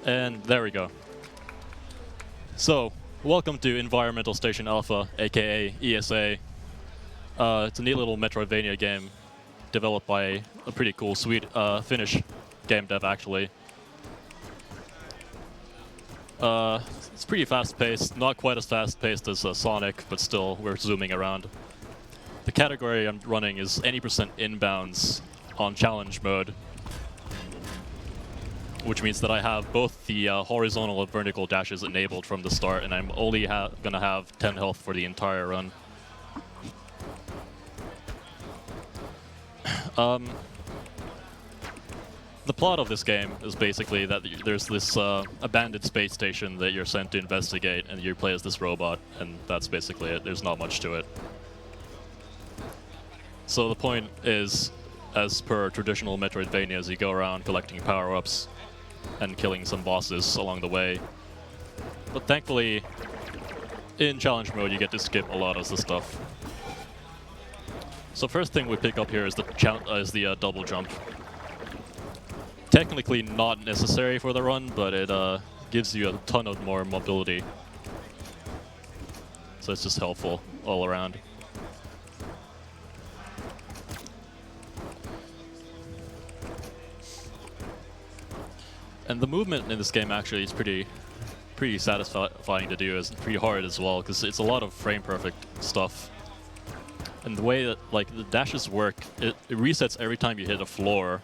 And there we go. So, welcome to Environmental Station Alpha, aka ESA. It's a neat little Metroidvania game developed by a pretty cool Finnish game dev, actually. It's pretty fast-paced, not quite as fast-paced as Sonic, but still, we're zooming around. The category I'm running is any percent inbounds on challenge mode, which means that I have both the horizontal and vertical dashes enabled from the start, and I'm only gonna have 10 health for the entire run. The plot of this game is basically that there's this abandoned space station that you're sent to investigate, and you play as this robot, and that's basically it. There's not much to it. So the point is, as per traditional Metroidvanias, you go around collecting power-ups and killing some bosses along the way. But thankfully, in challenge mode, you get to skip a lot of the stuff. So first thing we pick up here is the double jump. Technically not necessary for the run, but it gives you a ton of more mobility. So it's just helpful all around. And the movement in this game actually is pretty satisfying to do. It's pretty hard as well, because it's a lot of frame-perfect stuff. And the way that the dashes work, it resets every time you hit a floor.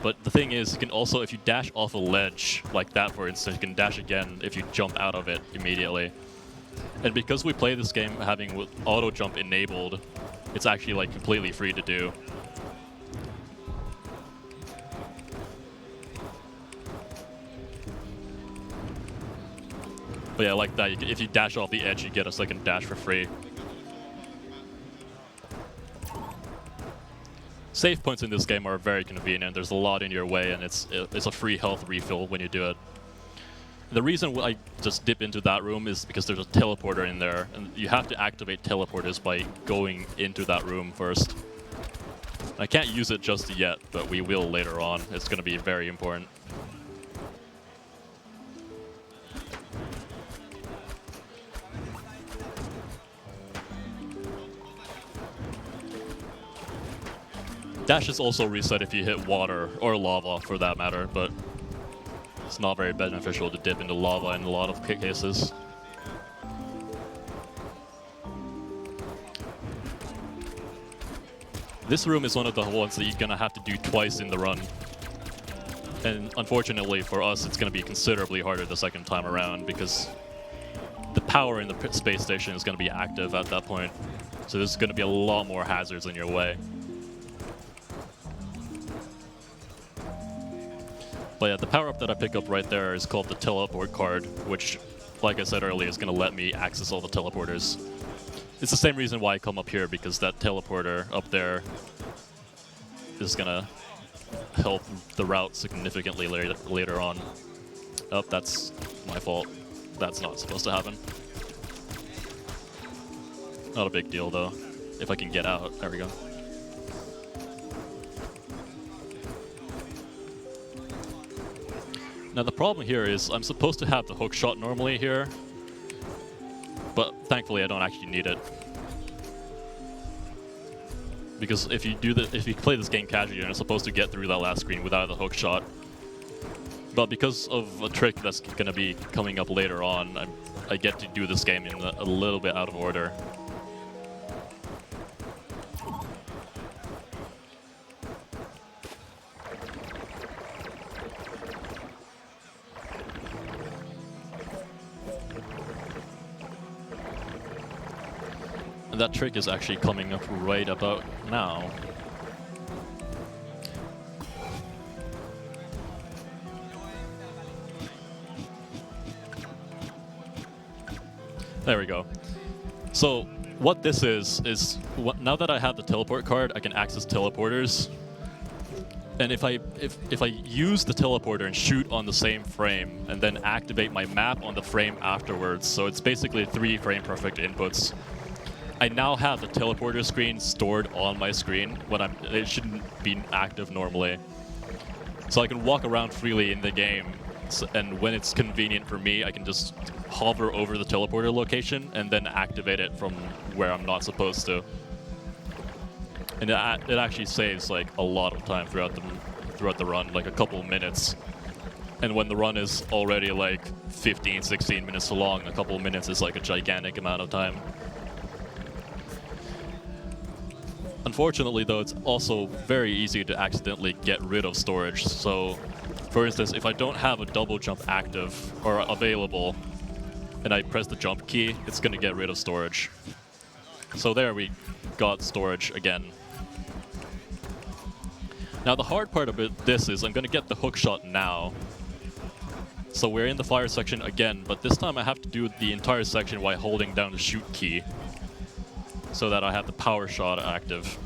But the thing is, you can also, if you dash off a ledge, like that for instance, you can dash again if you jump out of it immediately. And because we play this game having auto jump enabled, it's actually completely free to do. But yeah, like that, if you dash off the edge, you get a second dash for free. Save points in this game are very convenient. There's a lot in your way, and it's a free health refill when you do it. The reason I just dip into that room is because there's a teleporter in there, and you have to activate teleporters by going into that room first. I can't use it just yet, but we will later on. It's going to be very important. Dash is also reset if you hit water, or lava for that matter, but it's not very beneficial to dip into lava in a lot of cases. This room is one of the ones that you're gonna have to do twice in the run. And unfortunately for us, it's gonna be considerably harder the second time around, because the power in the space station is gonna be active at that point. So there's gonna be a lot more hazards in your way. But yeah, the power-up that I pick up right there is called the teleport card, which, like I said earlier, is going to let me access all the teleporters. It's the same reason why I come up here, because that teleporter up there is going to help the route significantly later on. Oh, that's my fault. That's not supposed to happen. Not a big deal, though. If I can get out. There we go. Now the problem here is I'm supposed to have the hook shot normally here, but thankfully I don't actually need it. Because if you play this game casually, you're not supposed to get through that last screen without the hook shot. But because of a trick that's going to be coming up later on, I get to do this game in a little bit out of order. And that trick is actually coming up right about now. There we go. So what this is now that I have the teleport card, I can access teleporters. And if I use the teleporter and shoot on the same frame, and then activate my map on the frame afterwards, so it's basically 3 frame perfect inputs. I now have the teleporter screen stored on my screen when it shouldn't be active normally. So I can walk around freely in the game, and when it's convenient for me, I can just hover over the teleporter location and then activate it from where I'm not supposed to. And it actually saves like a lot of time throughout the run, like a couple of minutes. And when the run is already like 15, 16 minutes long, a couple of minutes is like a gigantic amount of time. Unfortunately though, it's also very easy to accidentally get rid of storage. So, for instance, if I don't have a double jump active or available, and I press the jump key, it's gonna get rid of storage. So there we got storage again. Now the hard part about this is I'm gonna get the hook shot now. So we're in the fire section again, but this time I have to do the entire section while holding down the shoot key, so that I have the power shot active.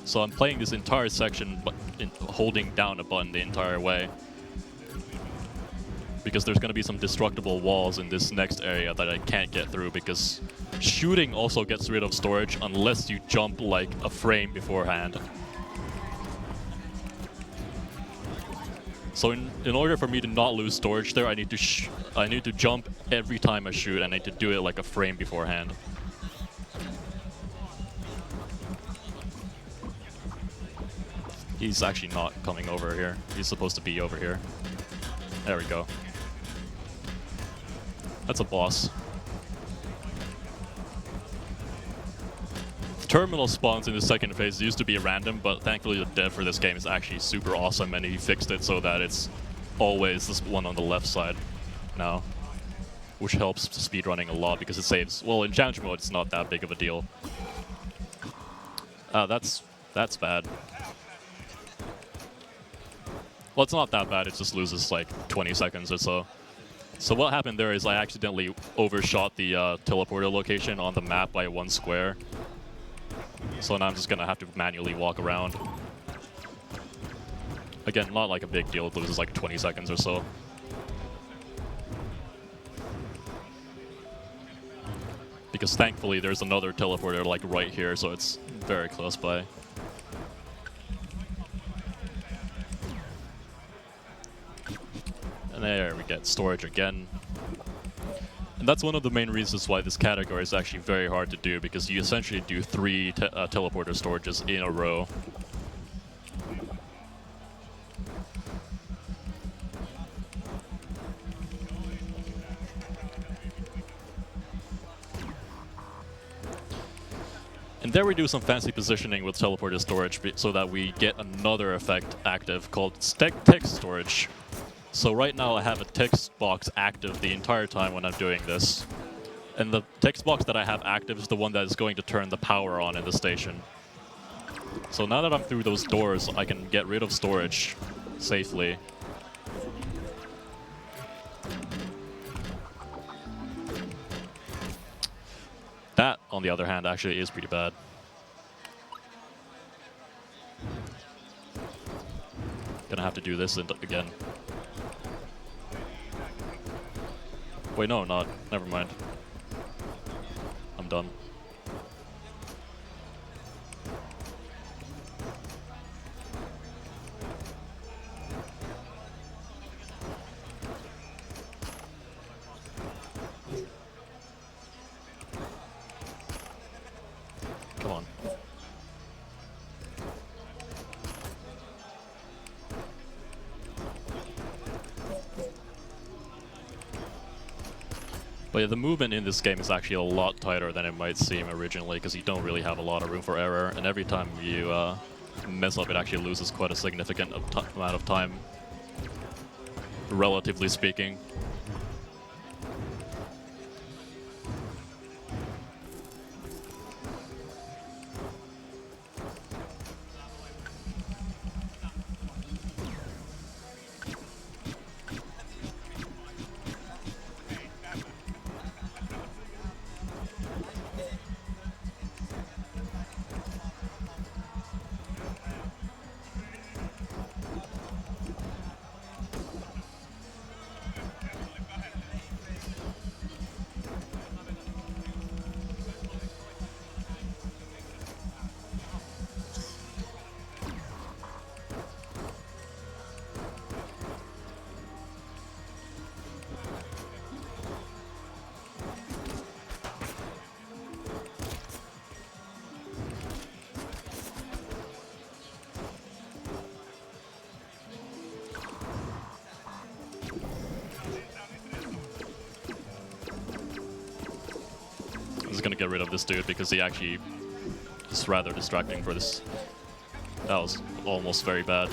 So I'm playing this entire section but holding down a button the entire way, because there's going to be some destructible walls in this next area that I can't get through, because shooting also gets rid of storage unless you jump like a frame beforehand. So in order for me to not lose storage there, I need to jump every time I shoot, and I need to do it like a frame beforehand. He's actually not coming over here. He's supposed to be over here. There we go. That's a boss. Terminal spawns in the second phase used to be random, but thankfully the dev for this game is actually super awesome, and he fixed it so that it's always this one on the left side now, which helps speedrunning a lot because it saves. Well, in challenge mode, it's not that big of a deal. That's bad. Well, it's not that bad. It just loses like 20 seconds or so. So what happened there is I accidentally overshot the teleporter location on the map by 1 square. So now I'm just gonna have to manually walk around. Again, not like a big deal. It loses like 20 seconds or so. Because thankfully there's another teleporter like right here, so it's very close by. And there we get storage again. And that's one of the main reasons why this category is actually very hard to do, because you essentially do 3 teleporter storages in a row. And there we do some fancy positioning with teleporter storage so that we get another effect active called text storage. So right now I have a text box active the entire time when I'm doing this. And the text box that I have active is the one that is going to turn the power on in the station. So now that I'm through those doors, I can get rid of storage safely. That, on the other hand, actually is pretty bad. Gonna have to do this again. Wait, no, not. Never mind. I'm done. Come on. But yeah, the movement in this game is actually a lot tighter than it might seem originally, because you don't really have a lot of room for error, and every time you mess up, it actually loses quite a significant amount of time, relatively speaking. gonna get rid of this dude because he actually is rather distracting for this. That was almost very bad.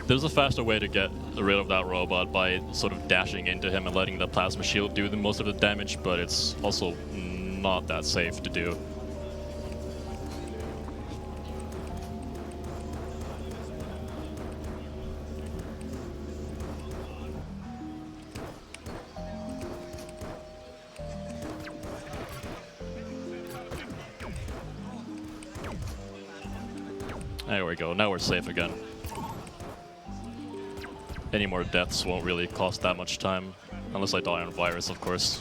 There's a faster way to get rid of that robot by sort of dashing into him and letting the plasma shield do the most of the damage, but it's also not that safe to do. There we go, now we're safe again. Any more deaths won't really cost that much time, unless I die on virus, of course.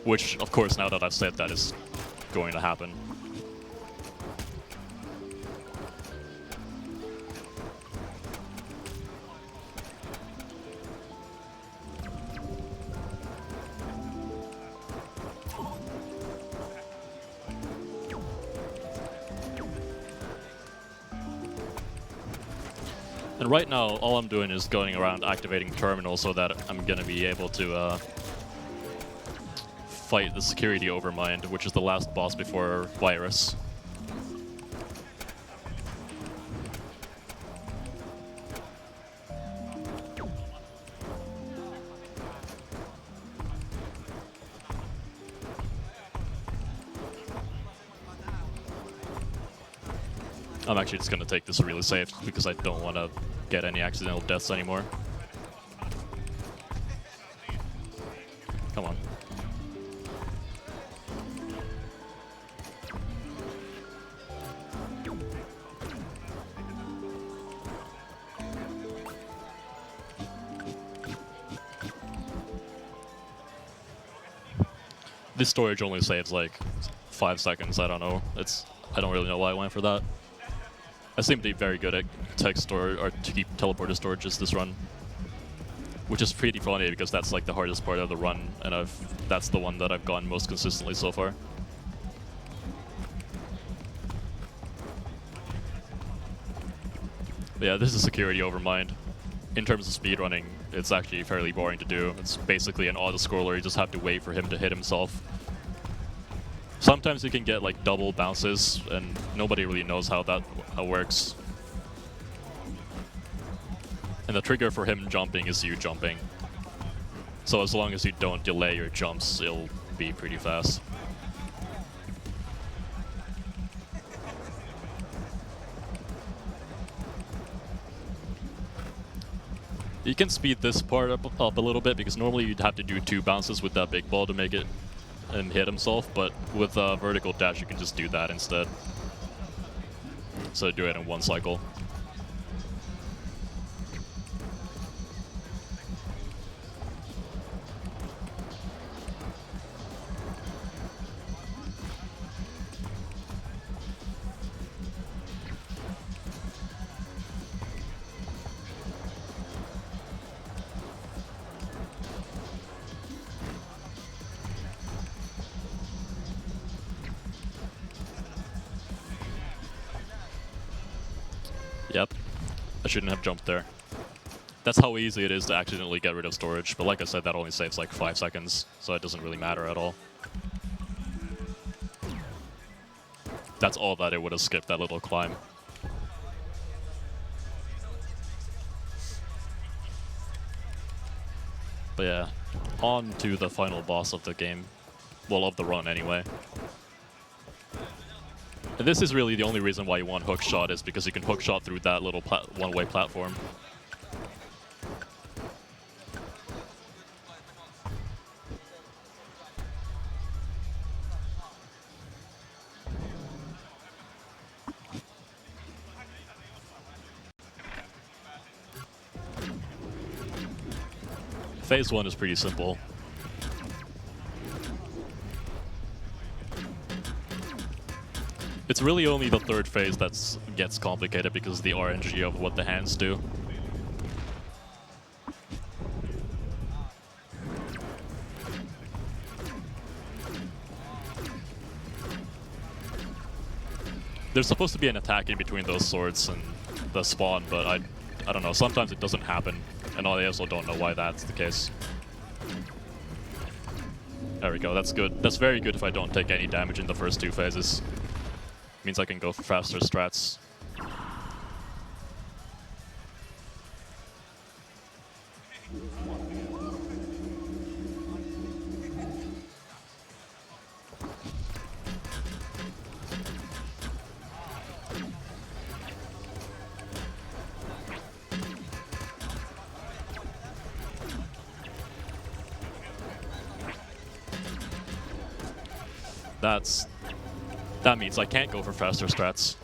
Which, of course, now that I've said that, is going to happen. And right now, all I'm doing is going around activating terminals so that I'm gonna be able to fight the security overmind, which is the last boss before virus. I'm actually just gonna take this really safe because I don't want to get any accidental deaths anymore. Come on. This storage only saves like 5 seconds, I don't know. I don't really know why I went for that. I seem to be very good at text store or to keep teleporter storages this run, which is pretty funny because that's like the hardest part of the run, and that's the one that I've gone most consistently so far. But yeah, this is security overmind. In terms of speedrunning, it's actually fairly boring to do. It's basically an auto-scroller, you just have to wait for him to hit himself. Sometimes you can get like double bounces, and nobody really knows how that works. And the trigger for him jumping is you jumping. So as long as you don't delay your jumps, it'll be pretty fast. You can speed this part up a little bit because normally you'd have to do 2 bounces with that big ball to make it and hit himself, but with vertical dash you can just do that instead. So do it in 1 cycle. Yep, I shouldn't have jumped there. That's how easy it is to accidentally get rid of storage, but like I said, that only saves like 5 seconds, so it doesn't really matter at all. That's all that it would have skipped, that little climb. But yeah, on to the final boss of the game. Well, of the run anyway. And this is really the only reason why you want hookshot, is because you can hookshot through that little one-way platform. Phase 1 is pretty simple. It's really only the 3rd phase that gets complicated because of the RNG of what the hands do. there's supposed to be an attack in between those swords and the spawn, but I don't know. Sometimes it doesn't happen, and I also don't know why that's the case. There we go. That's good. That's very good if I don't take any damage in the first 2 phases. Means I can go for faster strats. That means I can't go for faster strats.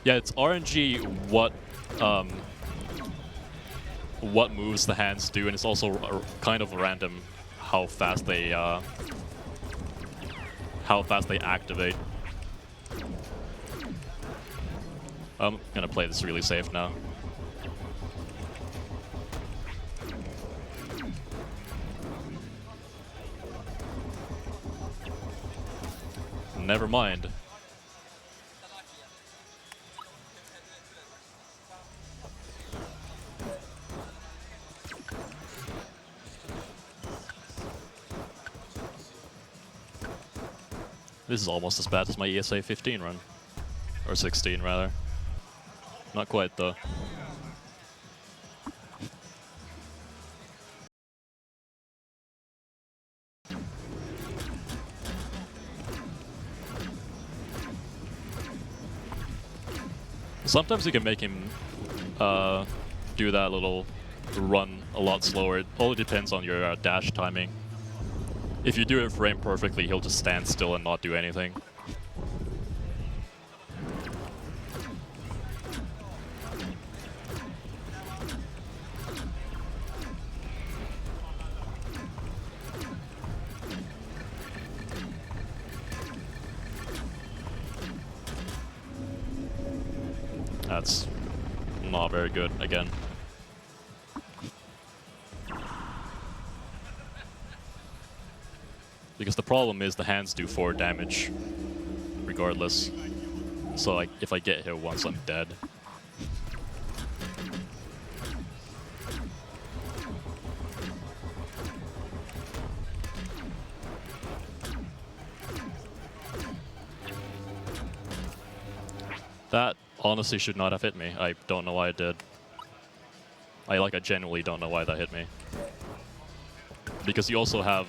Yeah, it's RNG what moves the hands do, and it's also kind of random how fast they activate. I'm gonna play this really safe now. Never mind. This is almost as bad as my ESA 15 run. Or 16, rather. Not quite, though. Sometimes you can make him do that little run a lot slower. It all depends on your dash timing. If you do it frame perfectly, he'll just stand still and not do anything. That's not very good, again. Because the problem is the hands do 4 damage, regardless. So like, if I get hit once, I'm dead. That honestly should not have hit me. I don't know why it did. I genuinely don't know why that hit me. Because you also have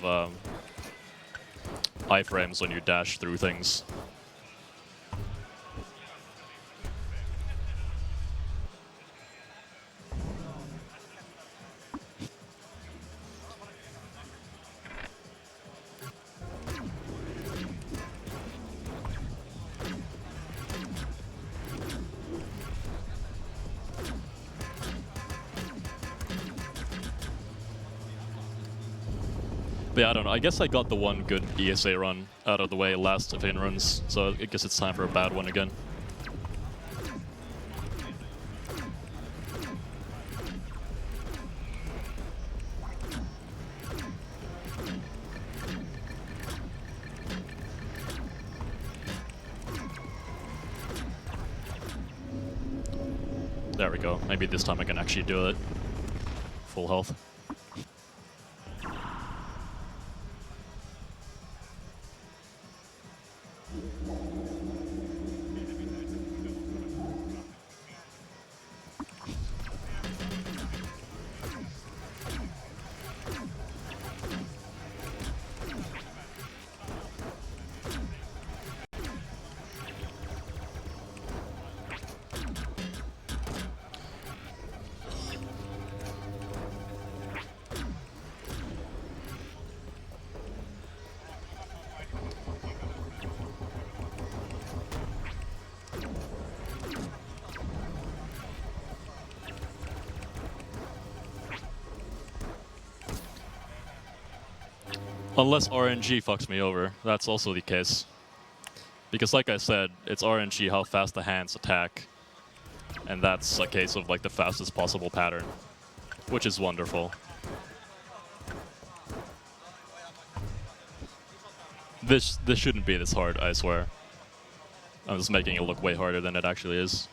iframes when you dash through things. But yeah, I don't know. I guess I got the one good ESA run out of the way last FINNRUNS, so I guess it's time for a bad one again. There we go. Maybe this time I can actually do it. Full health. Unless RNG fucks me over, that's also the case. Because like I said, it's RNG how fast the hands attack. And that's a case of like the fastest possible pattern, which is wonderful. This shouldn't be this hard, I swear. I'm just making it look way harder than it actually is.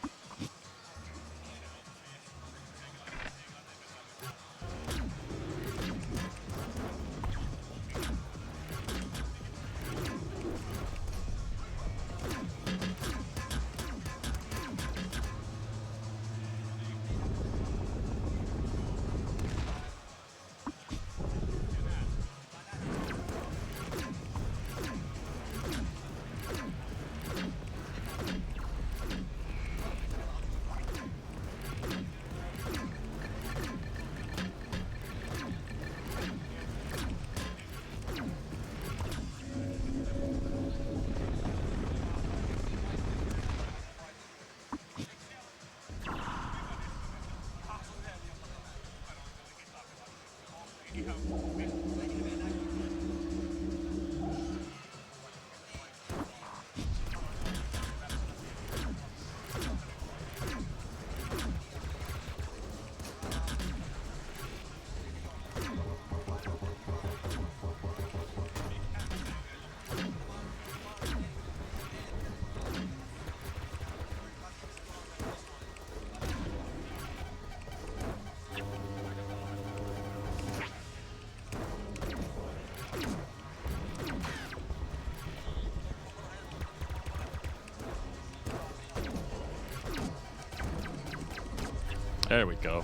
There we go.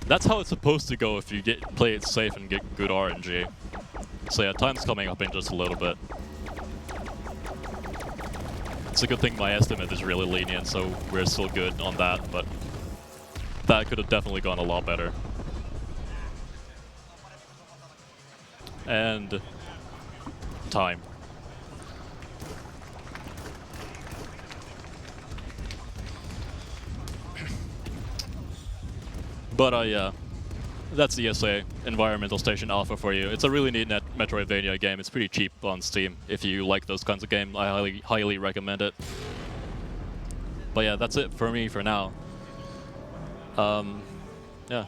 That's how it's supposed to go if you play it safe and get good RNG. So yeah, time's coming up in just a little bit. It's a good thing my estimate is really lenient, so we're still good on that, but that could have definitely gone a lot better. And time. But yeah, that's the ESA Environmental Station Alpha for you. It's a really neat Metroidvania game. It's pretty cheap on Steam. If you like those kinds of games, I highly recommend it. But yeah, that's it for me for now. Yeah.